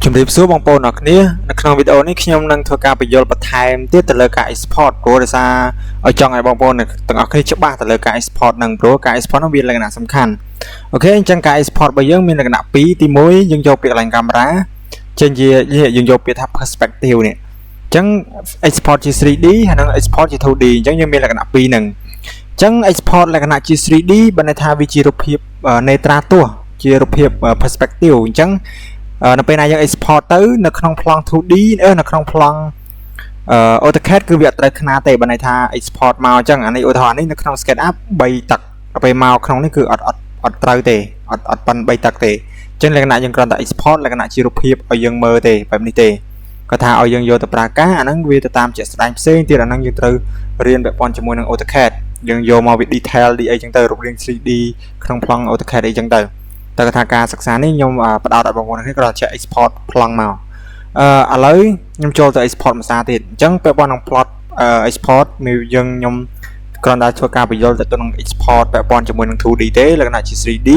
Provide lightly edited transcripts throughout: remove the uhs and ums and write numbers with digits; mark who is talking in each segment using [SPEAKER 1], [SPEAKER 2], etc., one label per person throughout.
[SPEAKER 1] ជំរាបសួរបងប្អូនអរគ្នានៅក្នុងវីដេអូនេះខ្ញុំនឹងធ្វើការបញ្យល់បន្ថែមទៀតទៅលើការ export ព្រោះដោយសារឲ្យចង់ឲ្យបងប្អូនទាំងអស់គ្នាច្បាស់ទៅលើការ export នឹងព្រោះការ export នោះវាលក្ខណៈសំខាន់អូខេអញ្ចឹងការ export របស់យើងមានលក្ខណៈ2ទី1យើងយកពាក្យកន្លែងកាមេរ៉ាចេញជាយើងយកពាក្យថា perspective នេះអញ្ចឹង export ជា 3D ហើយនិង export ជា 2D អញ្ចឹងយើងមានលក្ខណៈ2ហ្នឹងអញ្ចឹង export លក្ខណៈជា 3D បានន័យថាវាជារូបភាពនេត្រាទស្សន៍ជារូបភាព perspective អញ្ចឹងនៅពេលណាយើង export ទៅនៅក្នុងប្លង់ 2D នៅក្នុងប្លង់AutoCAD គឺវាអត់ត្រូវខ្នាតទេបើន័យថា export មកអញ្ចឹងអានេះឧទាហរណ៍នេះនៅក្នុង SketchUp 3ទឹកទៅពេលមកក្នុងនេះគឺអត់ត្រូវទេអត់ប៉ិន3ទឹកទេអញ្ចឹងលក្ខណៈយើងគ្រាន់តែ export លក្ខណៈជារូបភាពឲ្យយើងមើលទេបែបនេះទេគាត់ថាឲ្យយើងយកទៅប្រើការអាហ្នឹងវាទៅតាមជាក់ស្ដែងផ្សេងទៀតអាហ្នឹងយើងត្រូវរៀនពាក់ព័ន្ធជាមួយនឹង AutoCAD យើងយកមកវា detail អីចឹងទៅរូបរាង 3D ក្នុងប្លង់ AutoCAD អីចឹងទៅតែគាត់ថាការសិក្សានេះខ្ញុំផ្ដោតឲ្យបងប្អូនគ្នាគាត់ចេះ export ប្លង់មកឥឡូវខ្ញុំចូលទៅ export ភាសាទៀតអញ្ចឹងពាក់ព័ន្ធនឹង plot export ខ្ញុំគ្រាន់តែធ្វើការបញ្យល់ទៅនឹង export ពាក់ព័ន្ធជាមួយនឹង 2D ទេលក្ខណៈជា 3D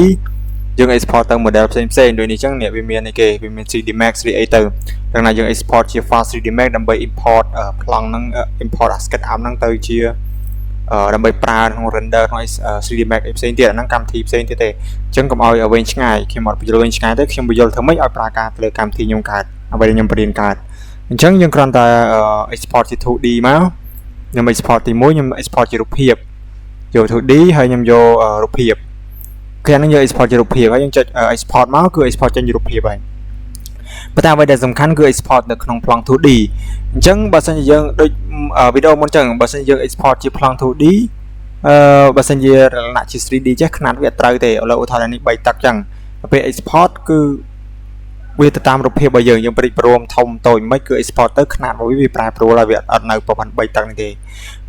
[SPEAKER 1] យើង export ទៅ model ផ្សេងដូចនេះអញ្ចឹងនេះវាមានអីគេវាមាន 3D Max 3អីទៅលក្ខណៈយើង export ជា file 3D Max ដើម្បី import ប្លង់ហ្នឹង import SketchUp ហ្នឹងទៅជាដើម្បីប្រើក្នុង render ក្នុង 3D Max ផ្សេងទៀតអាហ្នឹងកម្មវិធីផ្សេងទៀតទេអញ្ចឹងកុំឲ្យវែងឆ្ងាយខ្ញុំអត់បញ្យល់វែងឆ្ងាយទេខ្ញុំបញ្យល់ធ្វើម៉េចឲ្យប្រើការទៅលើកម្មវិធីខ្ញុំកើតអ្វីដែលខ្ញុំបរៀនកើតអញ្ចឹងយើងគ្រាន់តែ export ជា 2D មកខ្ញុំ export ទី1ខ្ញុំ export ជារូបភាពយក 2D ហើយខ្ញុំយករូបភាពគេហ្នឹងយក export ជារូបភាពហើយយើងចុច export មកគឺ export ចេញជារូបភាពហើយប៉ុន្តែអ្វីដែលសំខាន់គឺ export នៅក្នុងប្លង់ 2D អញ្ចឹងបើសិនជាយើងដូចវីដេអូមុនអញ្ចឹងបើសិនជាយើង export ជាប្លង់ 2D បើសិនជាលក្ខណៈជា 3D ចេះខ្នាតវាត្រូវទេឥឡូវឧទាហរណ៍នេះ3ទឹកអញ្ចឹងពេល export គឺវាទៅតាមរូបភាពរបស់យើងព្រិចព្រមធំតូចមិនគឺ export ទៅខ្នាតរបស់វាប្រែប្រួលហើយវាអត់នៅប្រហែល3ទឹកនេះទេ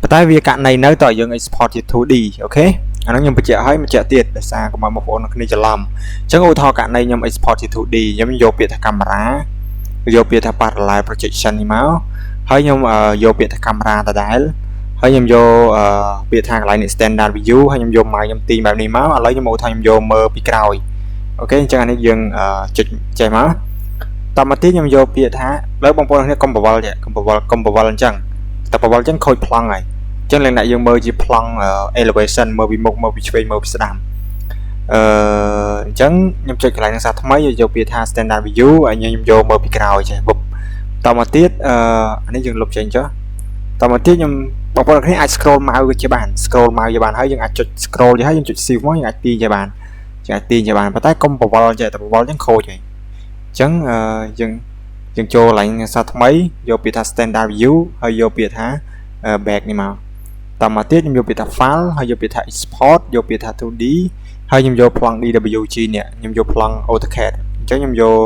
[SPEAKER 1] ប៉ុន្តែវាករណីនៅតើយើង export ជា 2D អូខេអានោះខ្ញុំបញ្ជាក់ឲ្យបញ្ជាក់ទៀតដោយសារកុំឲ្យបងប្អូនគ្នាច្រឡំអញ្ចឹងឧទាហរណ៍ករណីខ្ញុំ export ជា 2D ខ្ញុំយកពាក្យថាកាមេរ៉ាយកពាក្យថា parallel projection នេះមកហើយខ្ញុំយកពាក្យថាកាមេរ៉ាដដែលហើយខ្ញុំយកពាក្យថាកន្លែងនេះ standard view ហើយខ្ញុំយកមកខ្ញុំទាញបែបនេះមកឥឡូវខ្ញុំមកថាខ្ញុំយកមើលពីក្រោយអូខេអញ្ចឹងអានេះយើងចុចចេះមកតមកទៀតខ្ញុំយកពាក្យថាលើបងប្អូនគ្នាកុំបវល់ទេកុំបវល់អញ្ចឹងតែបវល់អញ្ចឹងខូចប្លង់ហើយអញ្ចឹងលក្ខណៈយើងមើលជាប្លង់ elevation មើលពីមុខមើលពីឆ្វេងមើលពីស្ដាំអញ្ចឹងខ្ញុំចុចកន្លែងនឹងសាថ្មីយកពាក្យថា standard view ហើយខ្ញុំយកមើលពីក្រោយចេះបុកតមកទៀតអានេះយើងលុបចេញចុះតមកទៀតខ្ញុំបងប្អូនគ្នាអាច scroll mouse វាជាបាន scroll mouse វាបានហើយយើងអាចចុច scroll ទៅហើយយើងចុច shift មកយើងអាចទាញជាបានប៉ុន្តែកុំបវល់ចេះតែបវល់អញ្ចឹងខូចហើយអញ្ចឹងយើងចូលកន្លែងសាថ្មីយកពាក្យថា standard view ហើយយកពាក្យថា back នេះមកតមកទៀតខ្ញុំយកពាក្យថា file ហើយយកពាក្យថា export យកពាក្យថា 2D ហើយខ្ញុំយកប្លង់ DWG នេះខ្ញុំយកប្លង់ AutoCAD អញ្ចឹងខ្ញុំយក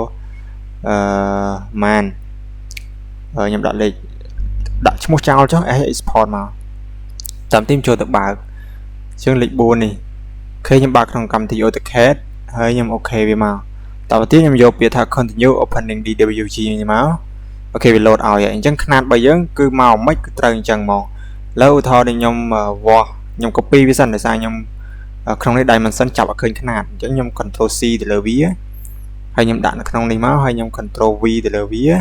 [SPEAKER 1] man ខ្ញុំដាក់លេខដាក់ឈ្មោះចោលចុះ export មកចាំទីចូលទៅបើកជាងលេខ4នេះអូខេខ្ញុំបើកក្នុងកម្មវិធី AutoCAD ហើយខ្ញុំអូខេវាមកតទៅទៀតខ្ញុំយកពាក្យថា continue opening DWG នេះមកអូខេវា load ឲ្យហើយអញ្ចឹងខ្នាតរបស់យើងគឺមកមិនគឺត្រូវអញ្ចឹងមកលើឧទាហរណ៍នេះខ្ញុំវាស់ខ្ញុំ copy វាសិនដោយសារខ្ញុំក្នុងនេះ dimension ចាប់អត់ឃើញខ្នាតអញ្ចឹងខ្ញុំ control C ទៅលើវាហើយខ្ញុំដាក់នៅក្នុងនេះមកហើយខ្ញុំ control V ទៅលើវាត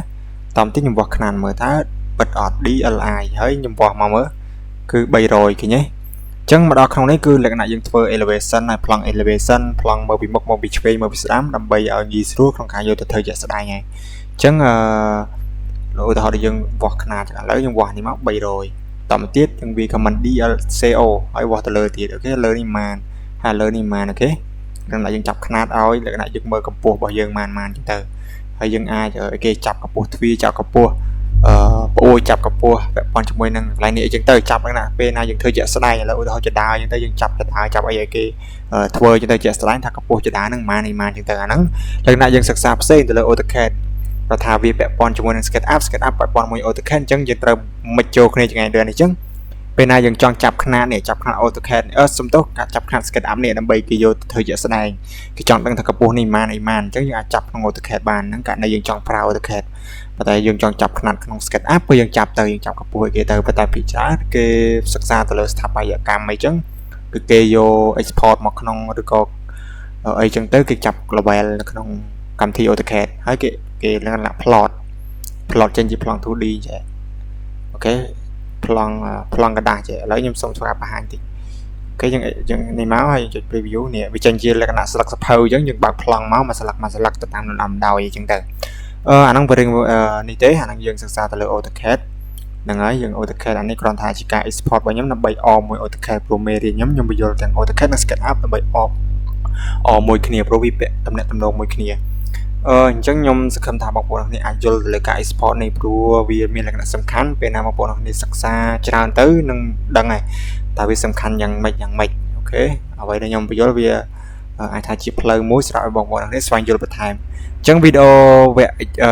[SPEAKER 1] ទៅទៀតខ្ញុំវាស់ខ្នាតមើលតើពិតអត់ DLI ហើយខ្ញុំវាស់មកមើលគឺ300ឃើញទេអញ្ចឹងមកដល់ក្នុងនេះគឺលក្ខណៈយើងធ្វើ elevation ហើយប្លង់ elevation ប្លង់មើលពីមុខមកពីឆ្វេងមើលពីស្ដាំដើម្បីឲ្យងាយស្រួលក្នុងការយកទៅធ្វើជាក់ស្ដែងហើយអញ្ចឹងឧទាហរណ៍យើងវាស់ខ្នាតឥឡូវយើងវាស់នេះមក300តមកទៀតយើងវា command DLCO ហើយវាស់ទៅលើទៀតអូខេលើនេះម៉ានហើយលើនេះម៉ានអូខេលក្ខណៈយើងចាប់ខ្នាតឲ្យលក្ខណៈយើងមើលកម្ពស់របស់យើងម៉ានអញ្ចឹងទៅហើយយើងអាចគេចាប់កម្ពស់ទ្វារចាប់កម្ពស់ប្អូយចាប់កម្ពស់ពាក់ព័ន្ធជាមួយនឹងកន្លែងនេះអីចឹងទៅចាប់ហ្នឹងណាពេលណាយើងធ្វើជាក់ស្ដែងឥឡូវឧទាហរណ៍ចដាអញ្ចឹងទៅយើងចាប់ចាប់អីឲ្យគេធ្វើអញ្ចឹងទៅជាក់ស្ដែងថាកម្ពស់ចដាហ្នឹងម៉ានអីម៉ានអញ្ចឹងទៅអាហ្នឹងលក្ខណៈយើងសិក្សាផ្សេងទៅលើ AutoCAD គាត់ថាវាពាក់ព័ន្ធជាមួយនឹង SketchUp ពាក់ព័ន្ធជាមួយ AutoCAD អញ្ចឹងយើងត្រូវមិនចូលគ្នាចឹងឯងដូចនេះអញ្ចឹងពេលណាយើងចង់ចាប់ខ្នាតនេះចាប់ខ្នាត AutoCAD សំទោសការចាប់ខ្នាត SketchUp នេះដើម្បីគេយកទៅធ្វើជាក់ស្ដែងគេចង់ដឹងថាកម្ពស់នេះម៉ានអីម៉ានអញ្ចឹងយើងអាចចាប់ក្នុង AutoCAD បានហ្នឹងករណីយើងចង់ប្រើ AutoCAD ប៉ុន្តែយើងចង់ចាប់ខ្នាតក្នុង SketchUp គឺយើងចាប់កម្ពស់គេទៅប៉ុន្តែពិចារណាគេសិក្សាទៅលើស្ថាបត្យកម្មអីចឹងគឺគេយក export មកក្នុងឬក៏អីចឹងទៅគេចាប់ global នៅក្នុងកម្មវិធី AutoCAD ហើយគេ គេលក្ខណៈ plot ចេញជាប្លង់ 2D ចេះអូខេប្លង់กระดาษចេះឥឡូវខ្ញុំសូមធ្វើការបង្ហាញតិចអូខេយើងនេះមកហើយចុច preview នេះវាចេញជាលក្ខណៈស្លឹកសភៅអញ្ចឹងយើងបើកប្លង់មកមួយស្លឹកទៅតាមលំដាប់ដោយអញ្ចឹងទៅអាហ្នឹងវារឿងនេះទេអាហ្នឹងយើងសិក្សាទៅលើ AutoCAD ហ្នឹងហើយយើង AutoCAD អានេះគ្រាន់តែជាការ export របស់ខ្ញុំដើម្បីអមមួយ AutoCAD ព្រោះមេរៀនខ្ញុំបញ្យល់ទាំង AutoCAD និង SketchUp ដើម្បីអមមួយគ្នាព្រោះវាពាក់តំណែងមួយគ្នាអញ្ចឹងខ្ញុំសង្ឃឹមថាបងប្អូនអ្នកអាចយល់ទៅលើការ export នេះព្រោះវាមានលក្ខណៈសំខាន់ពេលណាបងប្អូនអ្នកសិក្សាច្រើនទៅនឹងដឹងហើយតើវាសំខាន់យ៉ាងម៉េចអូខេអ្វីដែលខ្ញុំបញ្យល់វាអាចថាជាផ្លូវមួយសម្រាប់ឲ្យបងប្អូនអ្នកស្វែងយល់បន្ថែមអញ្ចឹងវីដេអូវគ្គ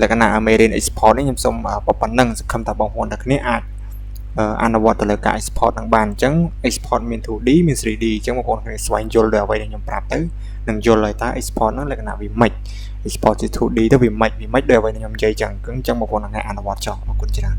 [SPEAKER 1] លក្ខណៈមេរៀន export នេះខ្ញុំសូមប៉ុណ្ណឹងសង្ឃឹមថាបងប្អូនអ្នកអាចអនុវត្តទៅលើការ export នឹងបានអញ្ចឹង export មាន 2D មាន 3D អញ្ចឹងបងប្អូនគ្នាស្វែងយល់ដល់អ្វីដែលខ្ញុំប្រាប់ទៅនឹងយល់ហើយតើ export ហ្នឹងលក្ខណៈវាម៉េច export ជា 2D ទៅវាម៉េចដោយអ្វីដែលខ្ញុំនិយាយចឹងបងប្អូនអាចអនុវត្តចុះអរគុណច្រើន